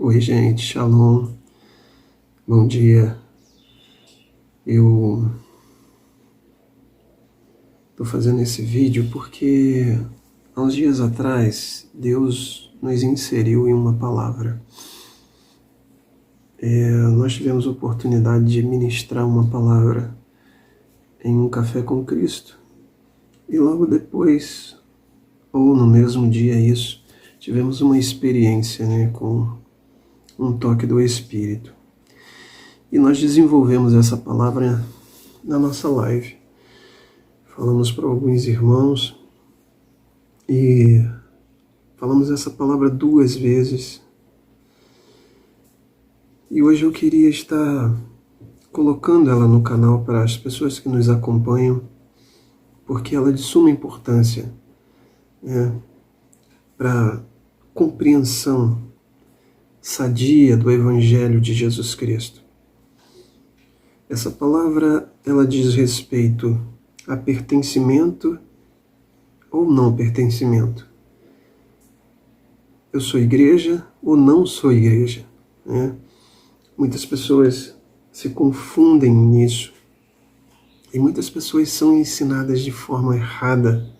Oi, gente, shalom, bom dia. Eu estou fazendo esse vídeo porque há uns dias atrás Deus nos inseriu em uma palavra. Nós tivemos a oportunidade de ministrar uma palavra em um café com Cristo e logo depois, ou no mesmo dia isso, tivemos uma experiência com um toque do Espírito. E nós desenvolvemos essa palavra na nossa live. Falamos para alguns irmãos e falamos essa palavra 2 vezes. E hoje eu queria estar colocando ela no canal para as pessoas que nos acompanham, porque ela é de suma importância para a compreensão sadia do Evangelho de Jesus Cristo. Essa palavra, ela diz respeito a pertencimento ou não pertencimento. Eu sou igreja ou não sou igreja? Muitas pessoas se confundem nisso. E muitas pessoas são ensinadas de forma errada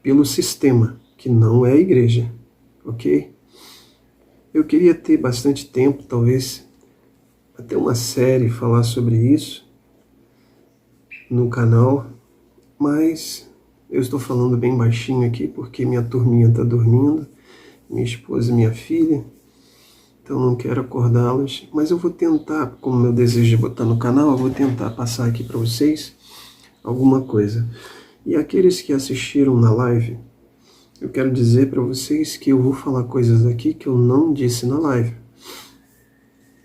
pelo sistema, que não é a igreja, ok? Eu queria ter bastante tempo, talvez até uma série falar sobre isso no canal, mas eu estou falando bem baixinho aqui porque minha turminha está dormindo, minha esposa e minha filha, então não quero acordá-las, mas eu vou tentar, como meu desejo de botar no canal, eu vou tentar passar aqui para vocês alguma coisa. E aqueles que assistiram na live, eu quero dizer para vocês que eu vou falar coisas aqui que eu não disse na live.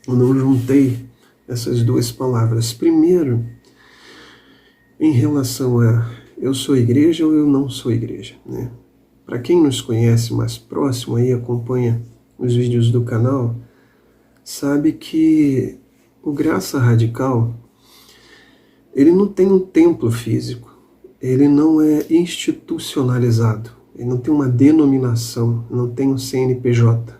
Eu não juntei essas 2 palavras. Primeiro, em relação a eu sou igreja ou eu não sou igreja, Para quem nos conhece mais próximo aí, acompanha os vídeos do canal, sabe que o Graça Radical, ele não tem um templo físico, ele não é institucionalizado, ele não tem uma denominação, não tem um CNPJ,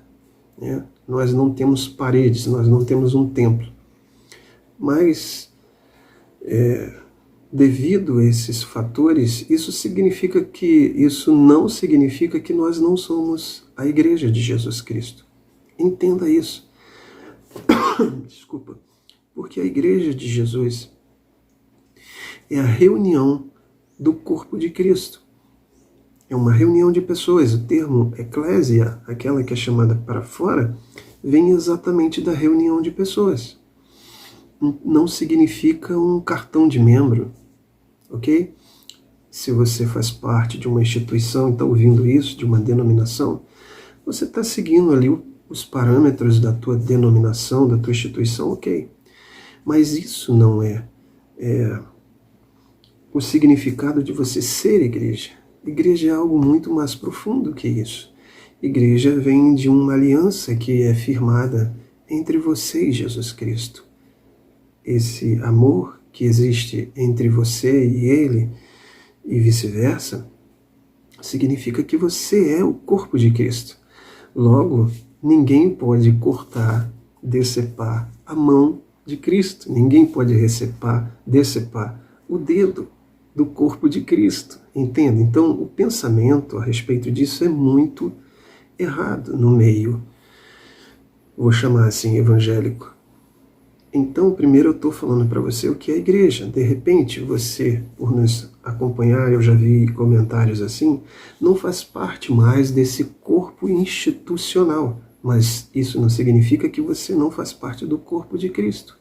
Nós não temos paredes, nós não temos um templo. Mas, devido a esses fatores, isso não significa que nós não somos a Igreja de Jesus Cristo. Entenda isso. Desculpa. Porque a Igreja de Jesus é a reunião do corpo de Cristo. É uma reunião de pessoas. O termo eclésia, aquela que é chamada para fora, vem exatamente da reunião de pessoas. Não significa um cartão de membro, ok? Se você faz parte de uma instituição e está ouvindo isso, de uma denominação, você está seguindo ali os parâmetros da tua denominação, da tua instituição, ok? Mas isso não é o significado de você ser igreja. Igreja é algo muito mais profundo que isso. Igreja vem de uma aliança que é firmada entre você e Jesus Cristo. Esse amor que existe entre você e Ele, e vice-versa, significa que você é o corpo de Cristo. Logo, ninguém pode cortar, decepar a mão de Cristo. Ninguém pode decepar o dedo do corpo de Cristo. Entende? Então, o pensamento a respeito disso é muito errado no meio, vou chamar assim, evangélico. Então, primeiro eu estou falando para você o que é a igreja. De repente, você, por nos acompanhar, eu já vi comentários assim, não faz parte mais desse corpo institucional. Mas isso não significa que você não faz parte do corpo de Cristo.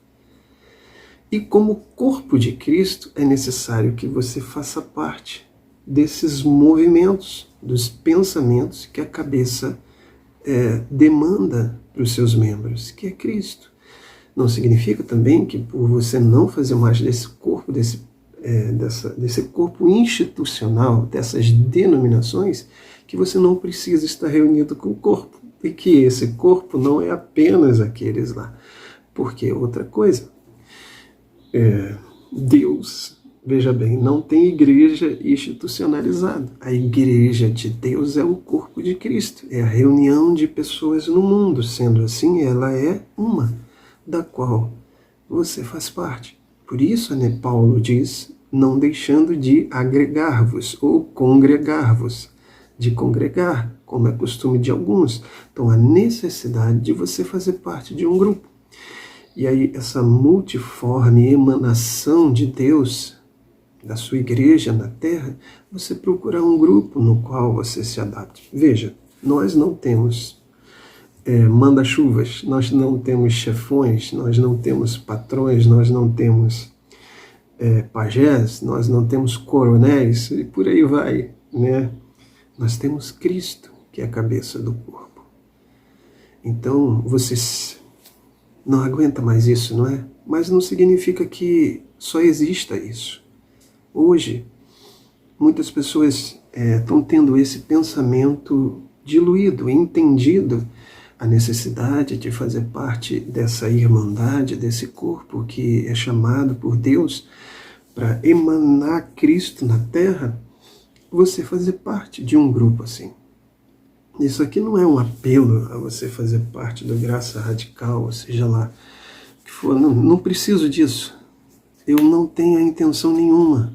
E como corpo de Cristo, é necessário que você faça parte desses movimentos, dos pensamentos que a cabeça demanda para os seus membros, que é Cristo. Não significa também que por você não fazer mais desse corpo, desse corpo institucional, dessas denominações, que você não precisa estar reunido com o corpo. E que esse corpo não é apenas aqueles lá. Porque outra coisa, Deus Veja bem, não tem igreja institucionalizada. A igreja de Deus é o corpo de Cristo, é a reunião de pessoas no mundo. Sendo assim, ela é uma, da qual você faz parte. Por isso, né, Paulo diz, não deixando de agregar-vos ou congregar-vos, de congregar, como é costume de alguns. Então, a necessidade de você fazer parte de um grupo. E aí, essa multiforme emanação de Deus, da sua igreja na Terra, você procurar um grupo no qual você se adapte. Veja, nós não temos manda-chuvas, nós não temos chefões, nós não temos patrões, nós não temos pajés, nós não temos coronéis, e por aí vai, né? Nós temos Cristo, que é a cabeça do corpo. Então, vocês não aguenta mais isso, não é? Mas não significa que só exista isso. Hoje, muitas pessoas estão tendo esse pensamento diluído, entendido a necessidade de fazer parte dessa irmandade, desse corpo que é chamado por Deus para emanar Cristo na Terra, você fazer parte de um grupo assim. Isso aqui não é um apelo a você fazer parte do Graça Radical, ou seja lá, que for. Não preciso disso. Eu não tenho a intenção nenhuma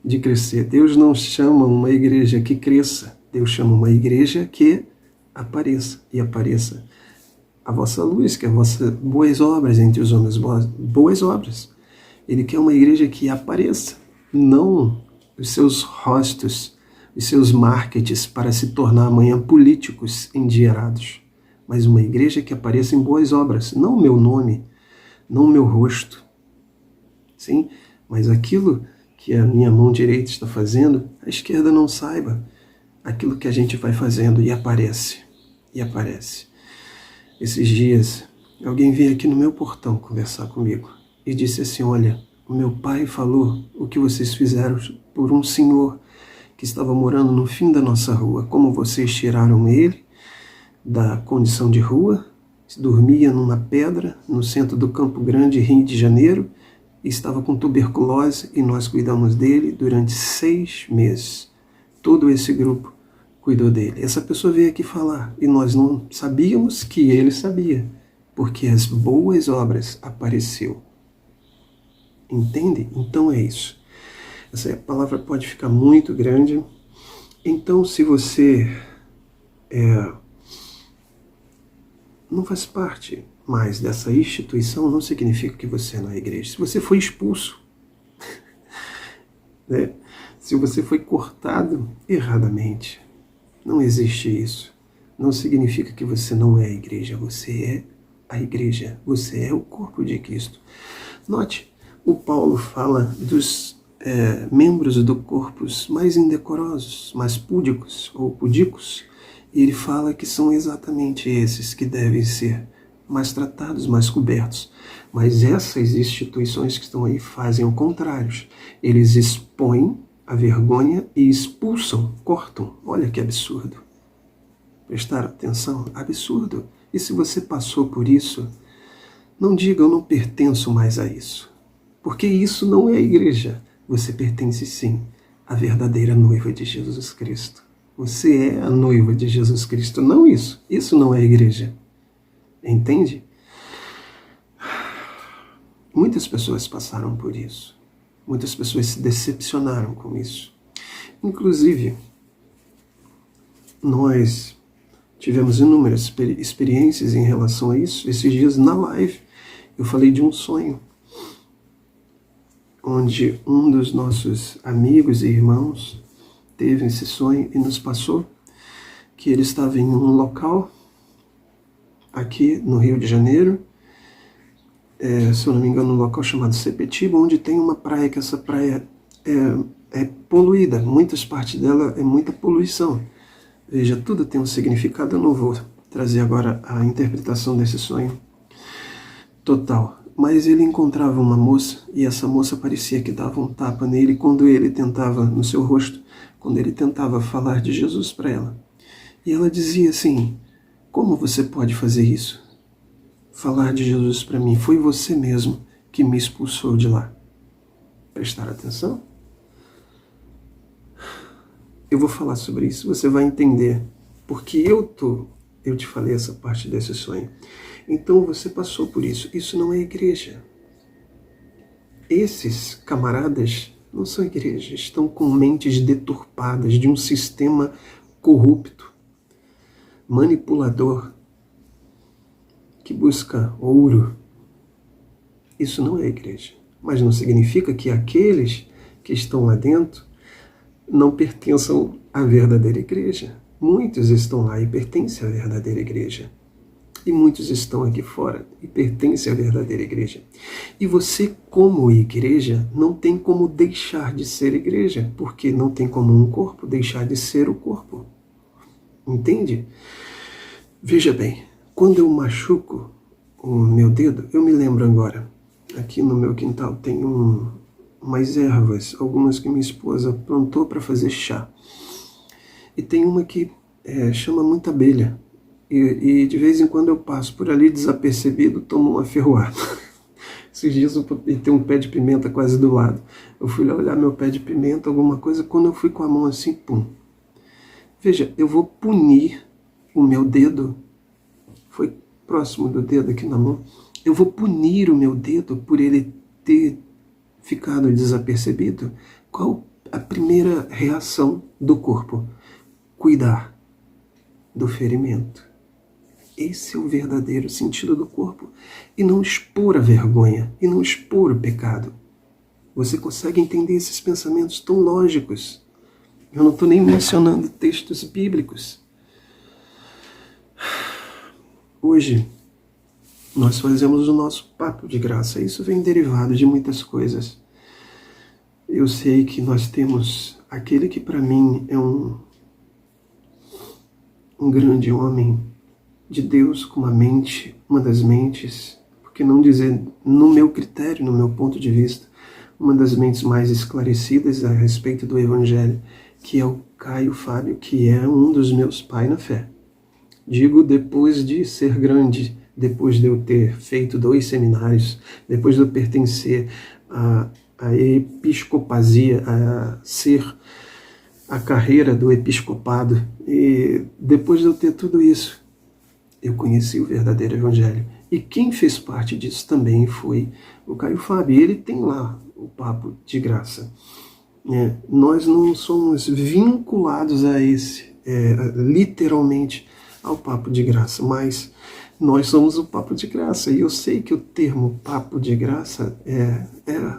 de crescer. Deus não chama uma igreja que cresça. Deus chama uma igreja que apareça. E apareça a vossa luz, que é a vossa boas obras entre os homens. Boas obras. Ele quer uma igreja que apareça, não os seus rostos, os seus marketings para se tornar amanhã políticos endinheirados, mas uma igreja que apareça em boas obras, não o meu nome, não o meu rosto, sim, mas aquilo que a minha mão direita está fazendo, a esquerda não saiba, aquilo que a gente vai fazendo e aparece, e aparece. Esses dias, alguém veio aqui no meu portão conversar comigo e disse assim, olha, o meu pai falou o que vocês fizeram por um senhor que estava morando no fim da nossa rua, como vocês tiraram ele da condição de rua, dormia numa pedra no centro do Campo Grande, Rio de Janeiro, e estava com tuberculose e nós cuidamos dele durante 6 meses. Todo esse grupo cuidou dele. Essa pessoa veio aqui falar e nós não sabíamos que ele sabia, porque as boas obras apareceu. Entende? Então é isso. Essa palavra pode ficar muito grande. Então, se você não faz parte mais dessa instituição, não significa que você não é igreja. Se você foi expulso, né? Se você foi cortado erradamente, não existe isso. Não significa que você não é a igreja. Você é a igreja. Você é o corpo de Cristo. Note, o Paulo fala dos membros do corpo mais indecorosos, mais púdicos ou pudicos, e ele fala que são exatamente esses que devem ser mais tratados, mais cobertos. Mas essas instituições que estão aí fazem o contrário. Eles expõem a vergonha e expulsam, cortam. Olha que absurdo. Prestaram atenção? Absurdo. E se você passou por isso, não diga eu não pertenço mais a isso. Porque isso não é a igreja. Você pertence sim à verdadeira noiva de Jesus Cristo. Você é a noiva de Jesus Cristo, não isso. Isso não é a igreja. Entende? Muitas pessoas passaram por isso. Muitas pessoas se decepcionaram com isso. Inclusive, nós tivemos inúmeras experiências em relação a isso. Esses dias na live eu falei de um sonho onde um dos nossos amigos e irmãos teve esse sonho e nos passou que ele estava em um local aqui no Rio de Janeiro, se eu não me engano, um local chamado Sepetiba, onde tem uma praia, que essa praia é poluída, muitas partes dela é muita poluição. Veja, tudo tem um significado, eu não vou trazer agora a interpretação desse sonho total. Mas ele encontrava uma moça, e essa moça parecia que dava um tapa nele quando ele tentava, no seu rosto, quando ele tentava falar de Jesus para ela. E ela dizia assim, como você pode fazer isso? Falar de Jesus para mim, foi você mesmo que me expulsou de lá. Prestar atenção? Eu vou falar sobre isso, você vai entender. Porque eu te falei essa parte desse sonho. Então você passou por isso. Isso não é igreja. Esses camaradas não são igreja. Estão com mentes deturpadas de um sistema corrupto, manipulador, que busca ouro. Isso não é igreja. Mas não significa que aqueles que estão lá dentro não pertençam à verdadeira igreja. Muitos estão lá e pertencem à verdadeira igreja. E muitos estão aqui fora e pertencem à verdadeira igreja. E você, como igreja, não tem como deixar de ser igreja, porque não tem como um corpo deixar de ser o corpo. Entende? Veja bem, quando eu machuco o meu dedo, eu me lembro agora, aqui no meu quintal tem umas ervas, algumas que minha esposa plantou para fazer chá. E tem uma que chama muita abelha. E de vez em quando eu passo por ali desapercebido, tomo uma ferroada. Esses dias eu tem um pé de pimenta quase do lado. Eu fui lá olhar meu pé de pimenta, alguma coisa, quando eu fui com a mão assim, pum. Veja, eu vou punir o meu dedo, foi próximo do dedo aqui na mão, eu vou punir o meu dedo por ele ter ficado desapercebido. Qual a primeira reação do corpo? Cuidar do ferimento. Esse é o verdadeiro sentido do corpo. E não expor a vergonha, e não expor o pecado. Você consegue entender esses pensamentos tão lógicos? Eu não estou nem mencionando textos bíblicos. Hoje, nós fazemos o nosso papo de graça. Isso vem derivado de muitas coisas. Eu sei que nós temos aquele que para mim é um grande homem de Deus com uma das mentes, porque não dizer, no meu critério, no meu ponto de vista, uma das mentes mais esclarecidas a respeito do Evangelho, que é o Caio Fábio, que é um dos meus pais na fé. Digo depois de ser grande, depois de eu ter feito 2 seminários, depois de eu pertencer à episcopasia, a ser a carreira do episcopado, e depois de eu ter tudo isso, eu conheci o verdadeiro Evangelho. E quem fez parte disso também foi o Caio Fábio. Ele tem lá o papo de graça. Nós não somos vinculados a esse, literalmente, ao papo de graça, mas nós somos o papo de graça. E eu sei que o termo papo de graça é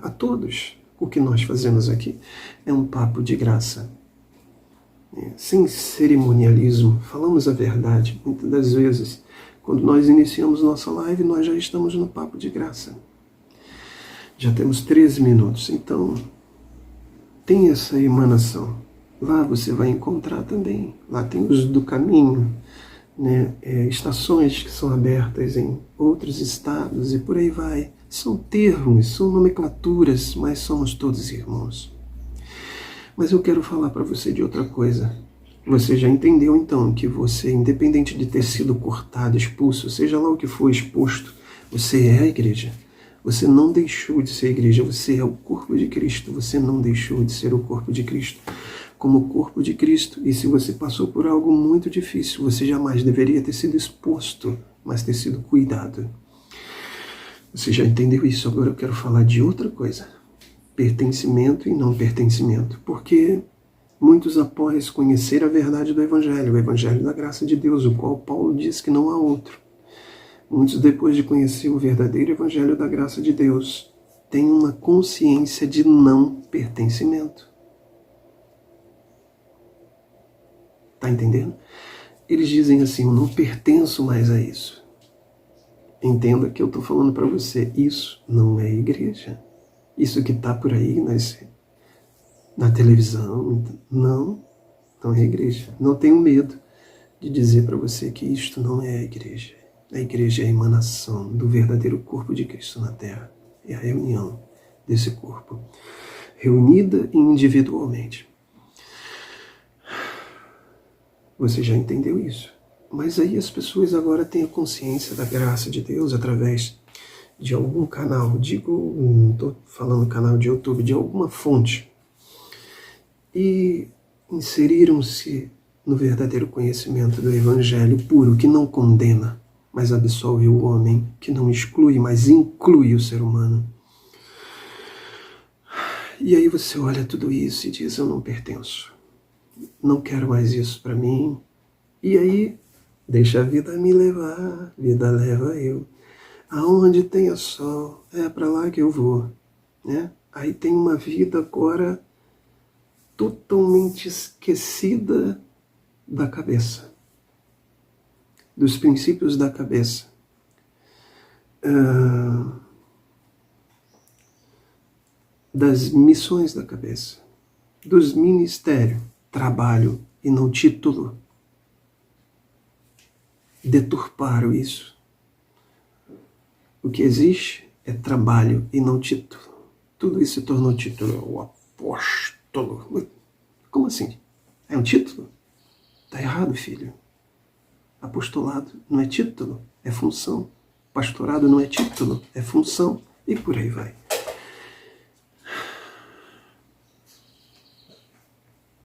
a todos. O que nós fazemos aqui é um papo de graça. Sem cerimonialismo, falamos a verdade. Muitas das vezes, quando nós iniciamos nossa live, nós já estamos no papo de graça. Já temos 13 minutos, então tem essa emanação. Lá você vai encontrar também, lá tem os do caminho, né? Estações que são abertas em outros estados e por aí vai. São termos, são nomenclaturas, mas somos todos irmãos. Mas eu quero falar para você de outra coisa. Você já entendeu então que você, independente de ter sido cortado, expulso, seja lá o que for exposto, você é a igreja. Você não deixou de ser a igreja, você é o corpo de Cristo. Você não deixou de ser o corpo de Cristo como corpo de Cristo. E se você passou por algo muito difícil, você jamais deveria ter sido exposto, mas ter sido cuidado. Você já entendeu isso? Agora eu quero falar de outra coisa. Pertencimento e não pertencimento, porque muitos após conhecer a verdade do Evangelho, o Evangelho da graça de Deus, o qual Paulo diz que não há outro. Muitos, depois de conhecer o verdadeiro Evangelho da graça de Deus, têm uma consciência de não pertencimento. Está entendendo? Eles dizem assim, eu não pertenço mais a isso. Entenda que eu estou falando para você, isso não é igreja. Isso que está por aí na televisão, não é igreja. Não tenho medo de dizer para você que isto não é a igreja. A igreja é a emanação do verdadeiro corpo de Cristo na Terra. É a reunião desse corpo, reunida individualmente. Você já entendeu isso? Mas aí as pessoas agora têm a consciência da graça de Deus através de algum canal, não estou falando canal de YouTube, de alguma fonte. E inseriram-se no verdadeiro conhecimento do Evangelho puro, que não condena, mas absolve o homem, que não exclui, mas inclui o ser humano. E aí você olha tudo isso e diz, eu não pertenço, não quero mais isso para mim. E aí, deixa a vida me levar, vida leva eu. Aonde tem o sol, é para lá que eu vou, né? Aí tem uma vida agora totalmente esquecida da cabeça, dos princípios da cabeça. Das missões da cabeça, dos ministérios, trabalho e não título. Deturparam isso. O que existe é trabalho e não título. Tudo isso se tornou título. O apóstolo. Como assim? É um título? Está errado, filho. Apostolado não é título, é função. Pastorado não é título, é função. E por aí vai.